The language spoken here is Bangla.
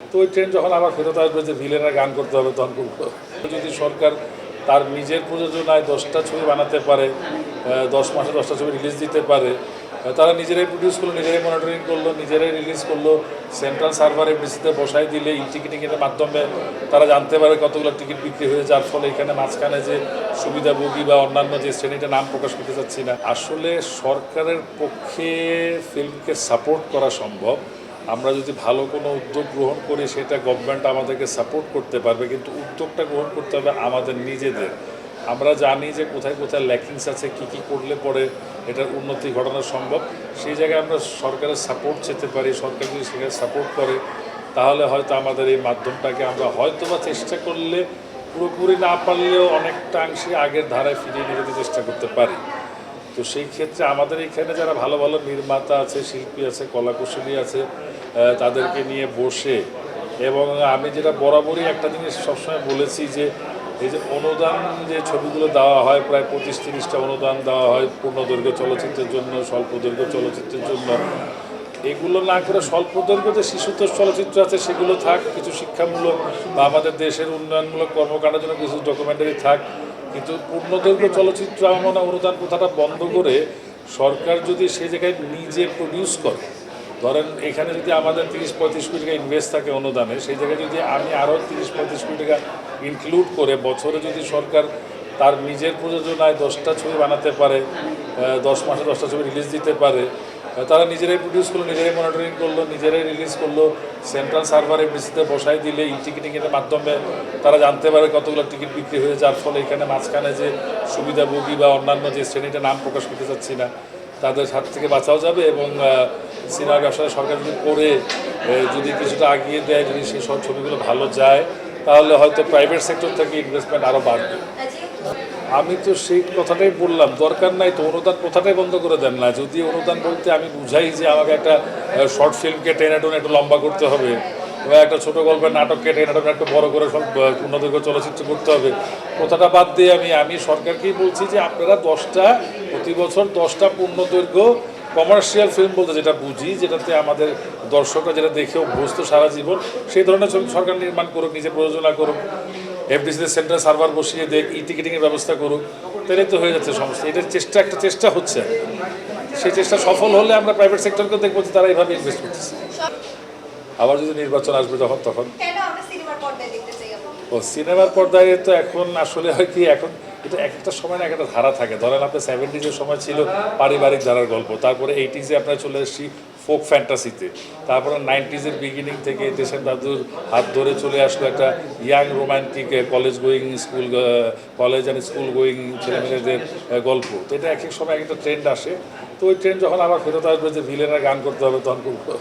তো ওই ট্রেন যখন আবার ফেরত আসবে যে ভিলেনের গান করতে হবে তখন করবো। যদি সরকার তার নিজের প্রযোজনায় 10টা ছবি বানাতে পারে, 10 মাসে 10টা ছবি রিলিজ দিতে পারে, তারা নিজেরাই প্রডিউস করলো, নিজেরাই মনিটরিং করলো, নিজেরাই রিলিজ করলো, সেন্ট্রাল সার্ভার এফডিসিতে বসাই দিলে ই টিকিটিংয়ের মাধ্যমে তারা জানতে পারে কতগুলো টিকিট বিক্রি হয়ে, যার ফলে এখানে মাঝখানে যে সুবিধাভোগী বা অন্যান্য যে শ্রেণীটা নাম প্রকাশ করতে চাচ্ছি না, আসলে সরকারের পক্ষে ফিল্মকে সাপোর্ট করা সম্ভব। আমরা যদি ভালো কোনো উদ্যোগ গ্রহণ করি সেটা গভর্নমেন্ট আমাদেরকে সাপোর্ট করতে পারবে, কিন্তু উদ্যোগটা গ্রহণ করতে হবে আমাদের নিজেদের। আমরা জানি যে কোথায় কোথায় ল্যাকিংস আছে, কী কী করলে পরে এটার উন্নতি ঘটানো সম্ভব, সেই জায়গায় আমরা সরকারের সাপোর্ট চেতে পারি। সরকার যদি সেখানে সাপোর্ট করে তাহলে হয়তো আমাদের এই মাধ্যমটাকে আমরা হয়তো বা চেষ্টা করলে, পুরোপুরি না পারলেও অনেকটা অংশে আগের ধারায় ফিরিয়ে নিয়ে যেতে চেষ্টা করতে পারি। তো সেই ক্ষেত্রে আমাদের এখানে যারা ভালো ভালো নির্মাতা আছে, শিল্পী আছে, কলাকুশলী আছে, তাদেরকে নিয়ে বসে, এবং আমি যেটা বরাবরই একটা জিনিস সবসময় বলেছি যে এই যে অনুদান, যে ছবিগুলো দেওয়া হয়, প্রায় 25-30টা অনুদান দেওয়া হয় পূর্ণদৈর্ঘ্য চলচ্চিত্রের জন্য, স্বল্পদৈর্ঘ্য চলচ্চিত্রের জন্য, এগুলো না করে স্বল্পদৈর্ঘ্য যে শিশুতোষ চলচ্চিত্র আছে সেগুলো থাক, কিছু শিক্ষামূলক বা আমাদের দেশের উন্নয়নমূলক কর্মকাণ্ডের জন্য কিছু ডকুমেন্টারি থাক, কিন্তু পূর্ণদৈর্ঘ্য চলচ্চিত্র আমার মনে হয় অনুদান প্রথাটা বন্ধ করে সরকার যদি সেই জায়গায় নিজে প্রডিউস করে, ধরেন এখানে যদি আমাদের 30-35 কোটি টাকা ইনভেস্ট থাকে অনুদানে, সেই জায়গায় যদি আমি আরও 30-35 কোটি টাকা ইনক্লুড করে বছরে যদি সরকার তার নিজের প্রযোজনায় 10টা ছবি বানাতে পারে, 10 মাসে 10টা ছবি রিলিজ দিতে পারে, তারা নিজেরাই প্রডিউস করলো, নিজেরাই মনিটরিং করলো, নিজেরাই রিলিজ করলো, সেন্ট্রাল সার্ভার এফডিসিতে বসাই দিলে ই টিকিটিংয়ের মাধ্যমে তারা জানতে পারে কতগুলো টিকিট বিক্রি হয়ে, যার ফলে এখানে মাঝখানে যে সুবিধাভোগী বা অন্যান্য যে শ্রেণীটা নাম প্রকাশ করতে চাচ্ছি না, তাদের হাত থেকে বাঁচাও যাবে। এবং সিনেমা ব্যবসায় সরকার যদি করে যদি কিছুটা আগিয়ে দেয়, যদি সেই সব ছবিগুলো ভালো যায়, তাহলে হয়তো প্রাইভেট সেক্টর থেকে ইনভেস্টমেন্ট আরও বাড়বে। আমি তো সেই কথাটাই বললাম, দরকার নাই তো অনুদান প্রথাটাই বন্ধ করে দেন না। যদি অনুদান বলতে আমি বুঝাই যে আমাকে একটা শর্ট ফিল্মকে টেনে টেনে একটু লম্বা করতে হবে, বা একটা ছোটো গল্পের নাটককে টেনে টেনে একটু বড় করে সব পূর্ণদৈর্ঘ্য চলচ্চিত্র করতে হবে, কথাটা বাদ দিয়ে আমি সরকারকেই বলছি যে আপনারা প্রতি বছর 10টা পূর্ণদৈর্ঘ্য কমার্শিয়াল ফিল্ম বলতে যেটা বুঝি, যেটাতে আমাদের দর্শকরা যেটা দেখে অভ্যস্ত সারা জীবন, সেই ধরনের ছবি সরকার নির্মাণ করুক, নিজে প্রযোজনা করুক, এফডিসিতে সেন্ট্রাল সার্ভার বসিয়ে দেখ, ই টিকিটিংয়ের ব্যবস্থা করুক, তাহলে তো হয়ে যাচ্ছে সমস্যা। এটার একটা চেষ্টা হচ্ছে, সেই চেষ্টা সফল হলে আমরা প্রাইভেট সেক্টরকে দেখবো যে তারা এইভাবে ইনভেস্ট করতেছে। আবার যদি নির্বাচন আসবে তখন সিনেমার পর্দায় তো এখন আসলে হয় কি, এখন এটা একটা সময় না একটা ধারা থাকে। ধরেন আপনার 70s সময় ছিল পারিবারিক ধারার গল্প, তারপরে 80s আপনার চলে এসেছি ফোক ফ্যান্টাসিতে, তারপরে 90s বিগিনিং থেকে দেশের দাদুর হাত ধরে চলে আসলো একটা young romantic college and school going ছেলেমেয়েদের গল্প। তো এটা এক এক সময় একটা ট্রেন্ড আসে, তো ওই ট্রেন্ড যখন আবার ফেরত আসবে যে ভিলেনের গান করতে হবে তখন করবো।